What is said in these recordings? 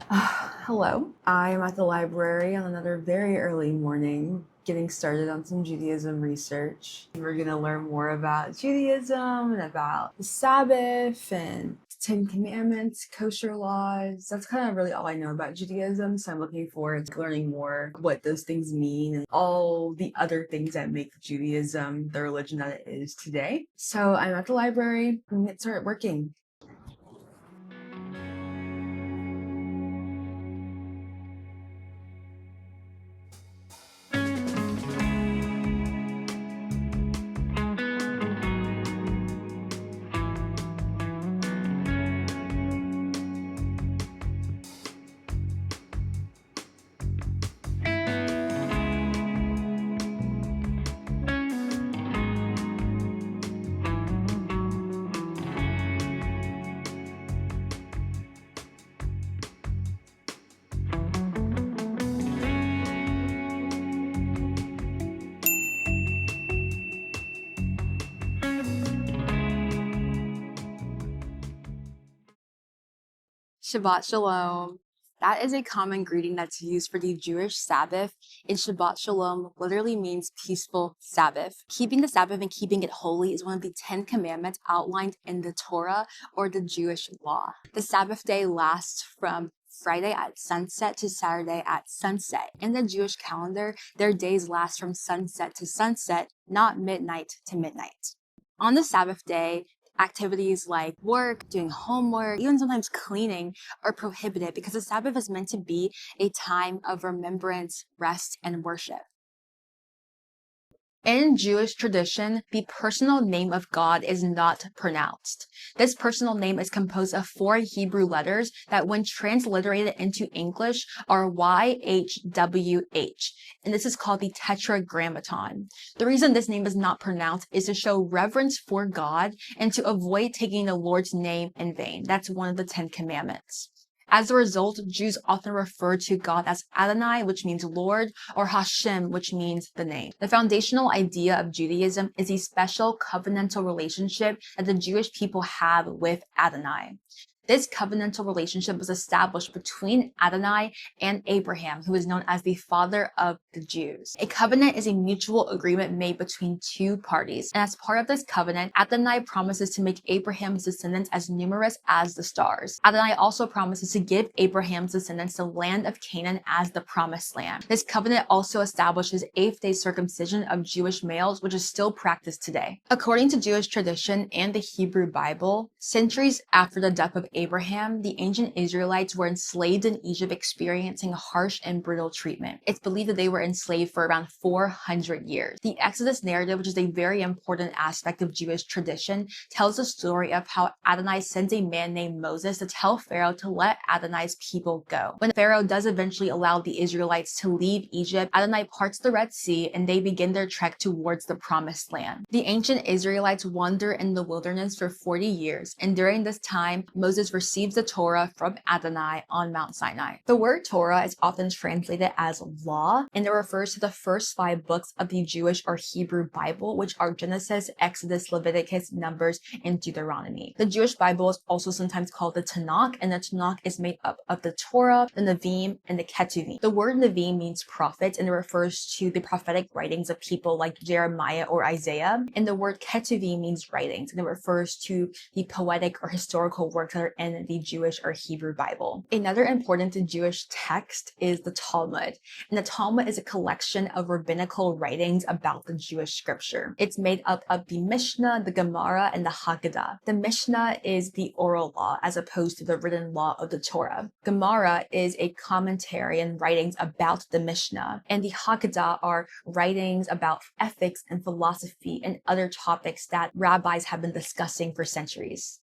Hello, I'm at the library on another very early morning, getting started on some Judaism research. We're going to learn more about Judaism and about the Sabbath and Ten Commandments, kosher laws. That's kind of really all I know about Judaism, so I'm looking forward to learning more what those things mean and all the other things that make Judaism the religion that it is today. So I'm at the library and get started working. Shabbat Shalom. That is a common greeting that's used for the Jewish Sabbath, and Shabbat Shalom literally means peaceful Sabbath. Keeping the Sabbath and keeping it holy is one of the 10 commandments outlined in the Torah or the Jewish law. The Sabbath day lasts from Friday at sunset to Saturday at sunset. In the Jewish calendar, their days last from sunset to sunset, not midnight to midnight. On the Sabbath day, activities like work, doing homework, even sometimes cleaning are prohibited because the Sabbath is meant to be a time of remembrance, rest, and worship. In Jewish tradition, the personal name of God is not pronounced. This personal name is composed of 4 Hebrew letters that when transliterated into English are YHWH, and this is called the Tetragrammaton. The reason this name is not pronounced is to show reverence for God and to avoid taking the Lord's name in vain. That's one of the 10 commandments. As a result, Jews often refer to God as Adonai, which means Lord, or Hashem, which means the name. The foundational idea of Judaism is a special covenantal relationship that the Jewish people have with Adonai. This covenantal relationship was established between Adonai and Abraham, who is known as the father of the Jews. A covenant is a mutual agreement made between 2 parties. And as part of this covenant, Adonai promises to make Abraham's descendants as numerous as the stars. Adonai also promises to give Abraham's descendants the land of Canaan as the promised land. This covenant also establishes 8th-day circumcision of Jewish males, which is still practiced today. According to Jewish tradition and the Hebrew Bible, centuries after the death of Abraham, the ancient Israelites were enslaved in Egypt, experiencing harsh and brutal treatment. It's believed that they were enslaved for around 400 years. The Exodus narrative, which is a very important aspect of Jewish tradition, tells the story of how Adonai sends a man named Moses to tell Pharaoh to let Adonai's people go. When Pharaoh does eventually allow the Israelites to leave Egypt, Adonai parts the Red Sea and they begin their trek towards the promised land. The ancient Israelites wander in the wilderness for 40 years, and during this time, Moses receives the Torah from Adonai on Mount Sinai. The word Torah is often translated as law, and it refers to the first 5 books of the Jewish or Hebrew Bible, which are Genesis, Exodus, Leviticus, Numbers, and Deuteronomy. The Jewish Bible is also sometimes called the Tanakh, and the Tanakh is made up of the Torah, the Nevi'im, and the Ketuvim. The word Nevi'im means prophet, and it refers to the prophetic writings of people like Jeremiah or Isaiah, and the word Ketuvim means writings, and it refers to the poetic or historical works that are in the Jewish or Hebrew Bible. Another important Jewish text is the Talmud, and the Talmud is a collection of rabbinical writings about the Jewish scripture. It's made up of the Mishnah, the Gemara, and the Haggadah. The Mishnah is the oral law as opposed to the written law of the Torah. Gemara is a commentary and writings about the Mishnah, and the Haggadah are writings about ethics and philosophy and other topics that rabbis have been discussing for centuries.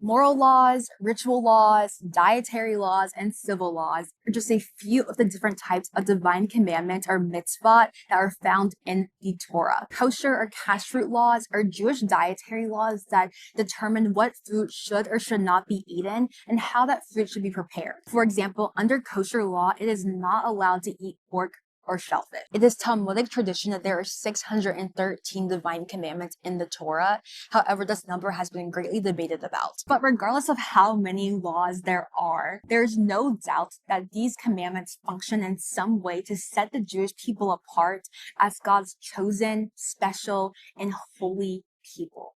Moral laws, ritual laws, dietary laws, and civil laws are just a few of the different types of divine commandments or mitzvot that are found in the Torah. Kosher or kashrut laws are Jewish dietary laws that determine what food should or should not be eaten and how that food should be prepared. For example, under kosher law, it is not allowed to eat pork or shellfish. It is Talmudic tradition that there are 613 divine commandments in the Torah. However, this number has been greatly debated about. But regardless of how many laws there are, there's no doubt that these commandments function in some way to set the Jewish people apart as God's chosen, special, and holy people.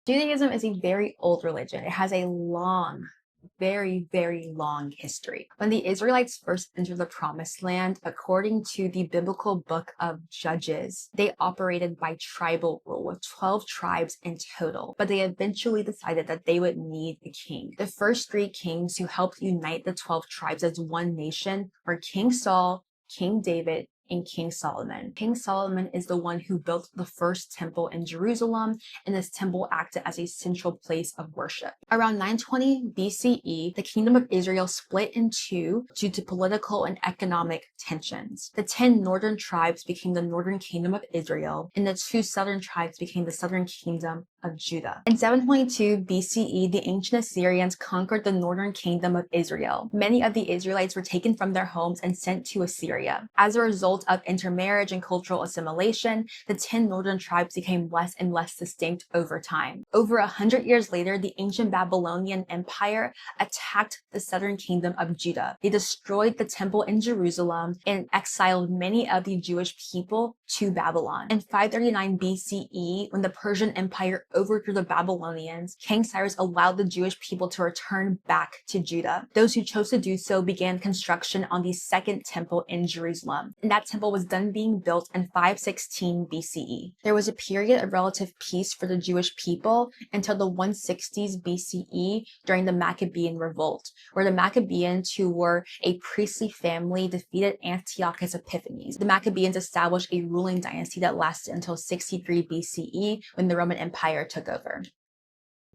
Judaism is a very old religion. It has a long, very, very long history. When the Israelites first entered the Promised Land, according to the biblical book of Judges, they operated by tribal rule with 12 tribes in total, but they eventually decided that they would need a king. The first 3 kings who helped unite the 12 tribes as one nation were King Saul, King David, and King Solomon. King Solomon is the one who built the first temple in Jerusalem, and this temple acted as a central place of worship. Around 920 BCE, the kingdom of Israel split in two due to political and economic tensions. The 10 northern tribes became the northern kingdom of Israel, and the 2 southern tribes became the southern kingdom of Judah. In 722 BCE, the ancient Assyrians conquered the northern kingdom of Israel. Many of the Israelites were taken from their homes and sent to Assyria. As a result of intermarriage and cultural assimilation, the 10 northern tribes became less and less distinct over time. Over 100 years later, the ancient Babylonian Empire attacked the southern kingdom of Judah. They destroyed the temple in Jerusalem and exiled many of the Jewish people to Babylon. In 539 BCE, when the Persian Empire overthrew the Babylonians, King Cyrus allowed the Jewish people to return back to Judah. Those who chose to do so began construction on the second temple in Jerusalem, and that temple was done being built in 516 BCE. There was a period of relative peace for the Jewish people until the 160s BCE during the Maccabean revolt, where the Maccabeans, who were a priestly family, defeated Antiochus Epiphanes. The Maccabeans established a ruling dynasty that lasted until 63 BCE when the Roman Empire took over.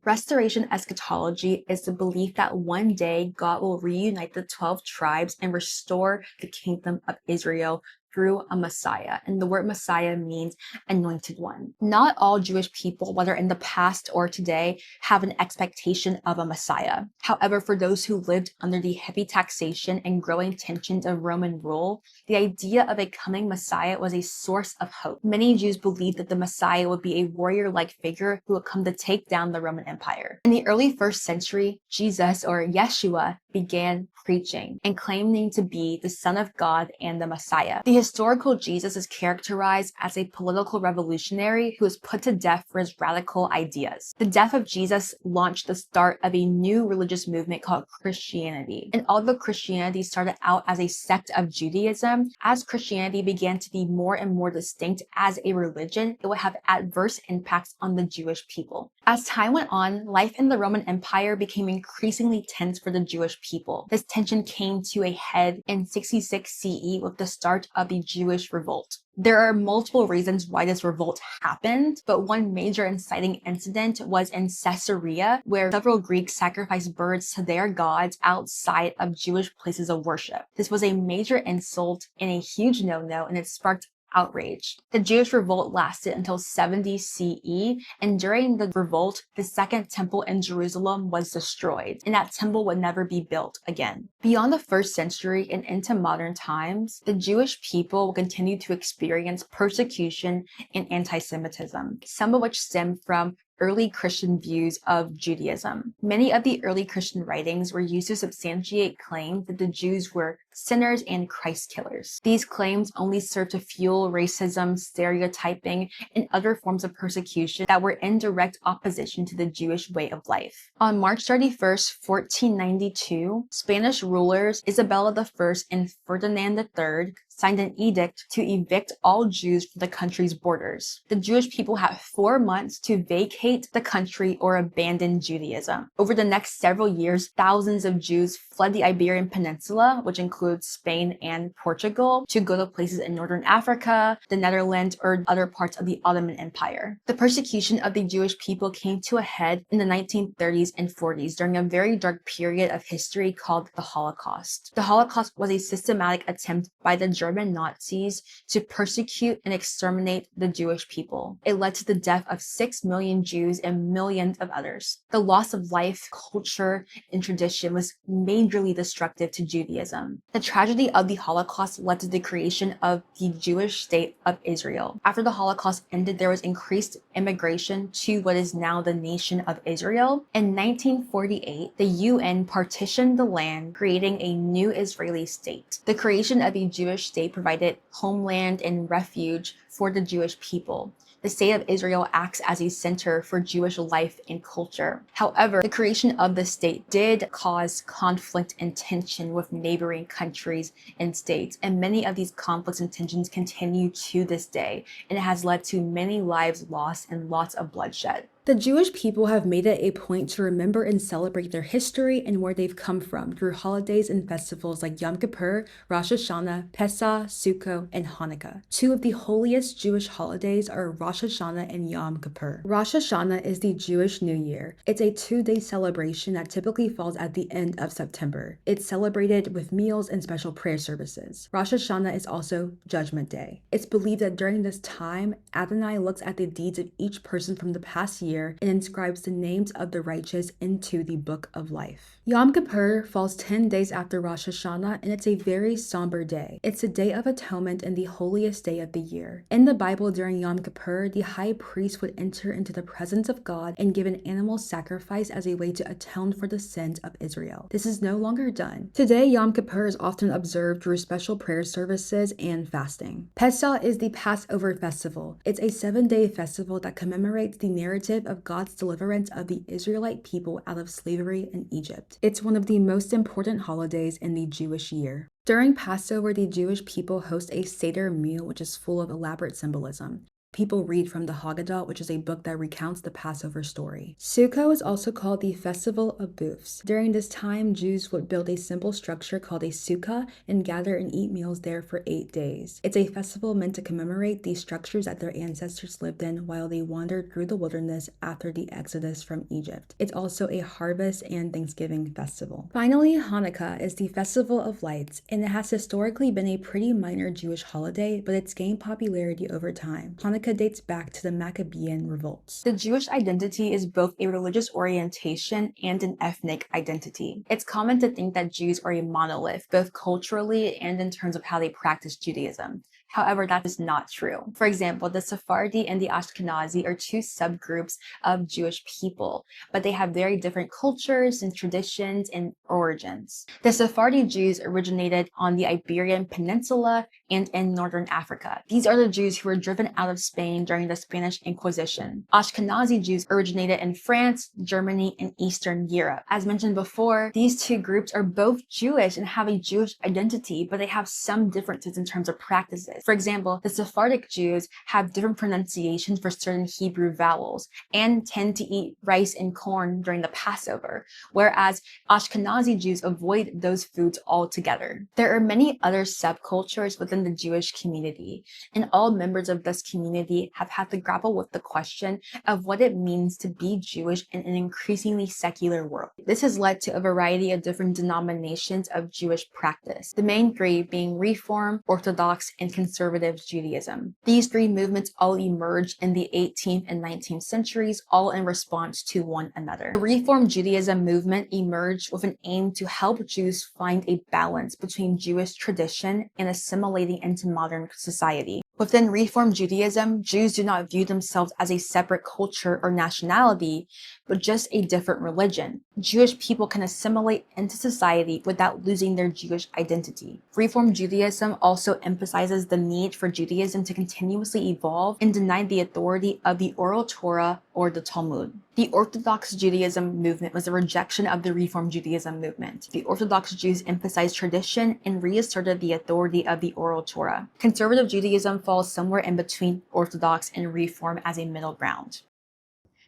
Restoration eschatology is the belief that one day God will reunite the 12 tribes and restore the kingdom of Israel through a Messiah. And the word Messiah means anointed one. Not all Jewish people, whether in the past or today, have an expectation of a Messiah. However, for those who lived under the heavy taxation and growing tensions of Roman rule, the idea of a coming Messiah was a source of hope. Many Jews believed that the Messiah would be a warrior-like figure who would come to take down the Roman Empire. In the early 1st century, Jesus, or Yeshua, began preaching and claiming to be the Son of God and the Messiah. The historical Jesus is characterized as a political revolutionary who was put to death for his radical ideas. The death of Jesus launched the start of a new religious movement called Christianity. And although Christianity started out as a sect of Judaism, as Christianity began to be more and more distinct as a religion, it would have adverse impacts on the Jewish people. As time went on, life in the Roman Empire became increasingly tense for the Jewish people. This tension came to a head in 66 CE with the start of the Jewish revolt. There are multiple reasons why this revolt happened, but one major inciting incident was in Caesarea, where several Greeks sacrificed birds to their gods outside of Jewish places of worship. This was a major insult and a huge no-no, and it sparked outrage. The Jewish revolt lasted until 70 CE, and during the revolt, the second temple in Jerusalem was destroyed, and that temple would never be built again. Beyond the 1st century and into modern times, the Jewish people will continue to experience persecution and anti-Semitism, some of which stem from early Christian views of Judaism. Many of the early Christian writings were used to substantiate claims that the Jews were sinners and Christ killers. These claims only served to fuel racism, stereotyping, and other forms of persecution that were in direct opposition to the Jewish way of life. On March 31st, 1492, Spanish rulers Isabella I and Ferdinand III signed an edict to evict all Jews from the country's borders. The Jewish people had 4 months to vacate the country or abandon Judaism. Over the next several years, thousands of Jews fled the Iberian Peninsula, which includes Spain and Portugal, to go to places in northern Africa, the Netherlands, or other parts of the Ottoman Empire. The persecution of the Jewish people came to a head in the 1930s and 40s during a very dark period of history called the Holocaust. The Holocaust was a systematic attempt by the German Nazis to persecute and exterminate the Jewish people. It led to the death of 6 million Jews and millions of others. The loss of life, culture, and tradition was majorly destructive to Judaism. The tragedy of the Holocaust led to the creation of the Jewish state of Israel. After the Holocaust ended, there was increased immigration to what is now the nation of Israel. In 1948, the UN partitioned the land, creating a new Israeli state. The creation of a Jewish state provided homeland and refuge for the Jewish people. The state of Israel acts as a center for Jewish life and culture. However, the creation of the state did cause conflict and tension with neighboring countries and states, and many of these conflicts and tensions continue to this day, and it has led to many lives lost and lots of bloodshed. The Jewish people have made it a point to remember and celebrate their history and where they've come from through holidays and festivals like Yom Kippur, Rosh Hashanah, Pesach, Sukkot, and Hanukkah. Two of the holiest Jewish holidays are Rosh Hashanah and Yom Kippur. Rosh Hashanah is the Jewish New Year. It's a 2-day celebration that typically falls at the end of September. It's celebrated with meals and special prayer services. Rosh Hashanah is also Judgment Day. It's believed that during this time, Adonai looks at the deeds of each person from the past year and inscribes the names of the righteous into the book of life. Yom Kippur falls 10 days after Rosh Hashanah, and it's a very somber day. It's a day of atonement and the holiest day of the year. In the Bible, during Yom Kippur, the high priest would enter into the presence of God and give an animal sacrifice as a way to atone for the sins of Israel. This is no longer done. Today, Yom Kippur is often observed through special prayer services and fasting. Pesach is the Passover festival. It's a 7-day festival that commemorates the narrative of God's deliverance of the Israelite people out of slavery in Egypt. It's one of the most important holidays in the Jewish year. During Passover, the Jewish people host a Seder meal, which is full of elaborate symbolism. People read from the Haggadah, which is a book that recounts the Passover story. Sukkot is also called the Festival of Booths. During this time, Jews would build a simple structure called a sukkah and gather and eat meals there for 8 days. It's a festival meant to commemorate the structures that their ancestors lived in while they wandered through the wilderness after the exodus from Egypt. It's also a harvest and Thanksgiving festival. Finally, Hanukkah is the Festival of Lights, and it has historically been a pretty minor Jewish holiday, but it's gained popularity over time. Hanukkah dates back to the Maccabean revolts. The Jewish identity is both a religious orientation and an ethnic identity. It's common to think that Jews are a monolith, both culturally and in terms of how they practice Judaism. However, that is not true. For example, the Sephardi and the Ashkenazi are two subgroups of Jewish people, but they have very different cultures and traditions and origins. The Sephardi Jews originated on the Iberian Peninsula and in northern Africa. These are the Jews who were driven out of Spain during the Spanish Inquisition. Ashkenazi Jews originated in France, Germany, and Eastern Europe. As mentioned before, these two groups are both Jewish and have a Jewish identity, but they have some differences in terms of practices. For example, the Sephardic Jews have different pronunciations for certain Hebrew vowels and tend to eat rice and corn during the Passover, whereas Ashkenazi Jews avoid those foods altogether. There are many other subcultures within the Jewish community, and all members of this community have had to grapple with the question of what it means to be Jewish in an increasingly secular world. This has led to a variety of different denominations of Jewish practice, the main three being Reform, Orthodox, and Conservative Judaism. These three movements all emerged in the 18th and 19th centuries, all in response to one another. The Reform Judaism movement emerged with an aim to help Jews find a balance between Jewish tradition and assimilating into modern society. Within Reform Judaism, Jews do not view themselves as a separate culture or nationality, but just a different religion. Jewish people can assimilate into society without losing their Jewish identity. Reform Judaism also emphasizes the need for Judaism to continuously evolve and deny the authority of the oral Torah or the Talmud. The Orthodox Judaism movement was a rejection of the Reform Judaism movement. The Orthodox Jews emphasized tradition and reasserted the authority of the oral Torah. Conservative Judaism falls somewhere in between Orthodox and Reform as a middle ground.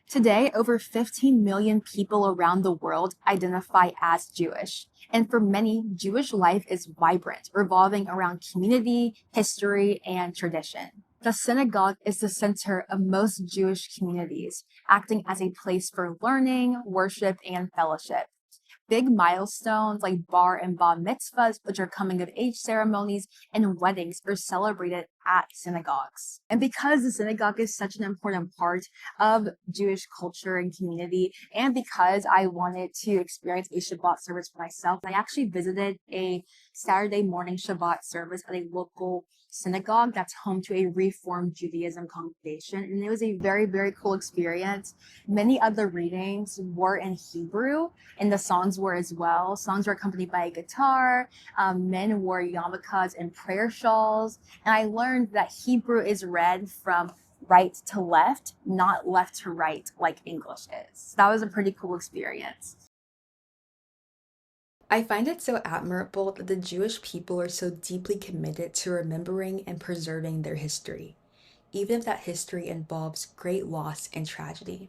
Today, over 15 million people around the world identify as Jewish. And for many, Jewish life is vibrant, revolving around community, history, and tradition. The synagogue is the center of most Jewish communities, acting as a place for learning, worship, and fellowship. Big milestones like bar and bat mitzvahs, which are coming of age ceremonies, and weddings are celebrated at synagogues. And because the synagogue is such an important part of Jewish culture and community, and because I wanted to experience a Shabbat service for myself, I actually visited a Saturday morning Shabbat service at a local synagogue that's home to a Reformed Judaism congregation. And it was a very, very cool experience. Many of the readings were in Hebrew, and the songs were as well. Songs were accompanied by a guitar. Men wore yarmulkes and prayer shawls. And I learned that Hebrew is read from right to left, not left to right like English is. That was a pretty cool experience. I find it so admirable that the Jewish people are so deeply committed to remembering and preserving their history, even if that history involves great loss and tragedy.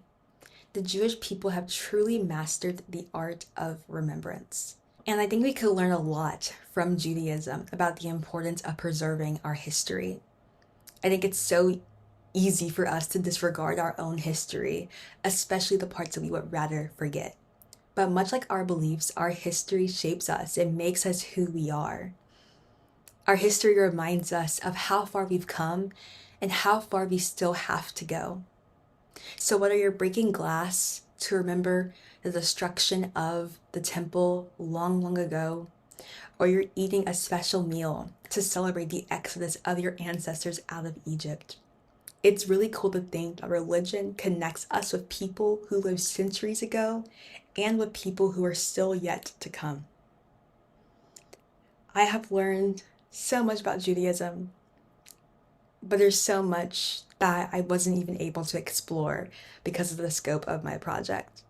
The Jewish people have truly mastered the art of remembrance. And I think we could learn a lot from Judaism about the importance of preserving our history. I think it's so easy for us to disregard our own history, especially the parts that we would rather forget. But much like our beliefs, our history shapes us and makes us who we are. Our history reminds us of how far we've come and how far we still have to go. So whether you're breaking glass to remember the destruction of the temple long, long ago, or you're eating a special meal to celebrate the exodus of your ancestors out of Egypt, it's really cool to think that religion connects us with people who lived centuries ago and with people who are still yet to come. I have learned so much about Judaism, but there's so much that I wasn't even able to explore because of the scope of my project.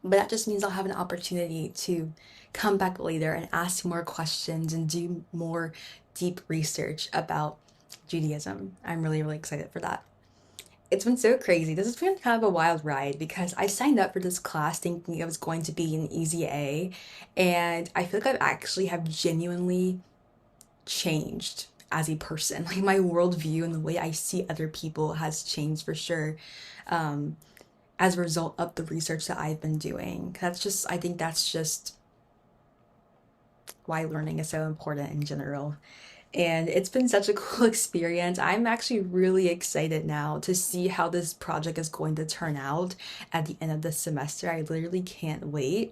But that just means I'll have an opportunity to come back later and ask more questions and do more deep research about Judaism. I'm really, really excited for that. It's been so crazy. This has been kind of a wild ride because I signed up for this class thinking it was going to be an easy A, and I feel like I actually have genuinely changed as a person. Like my worldview and the way I see other people has changed for sure, as a result of the research that I've been doing. I think that's just why learning is so important in general. And it's been such a cool experience. I'm actually really excited now to see how this project is going to turn out at the end of the semester. I literally can't wait.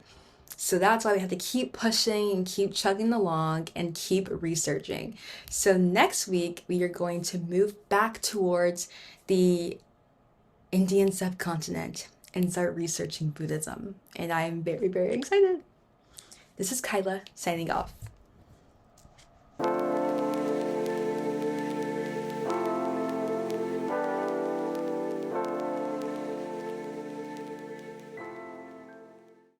So that's why we have to keep pushing and keep chugging along and keep researching. So next week, we are going to move back towards the Indian subcontinent and start researching Buddhism. And I'm very, very excited. This is Kyla signing off.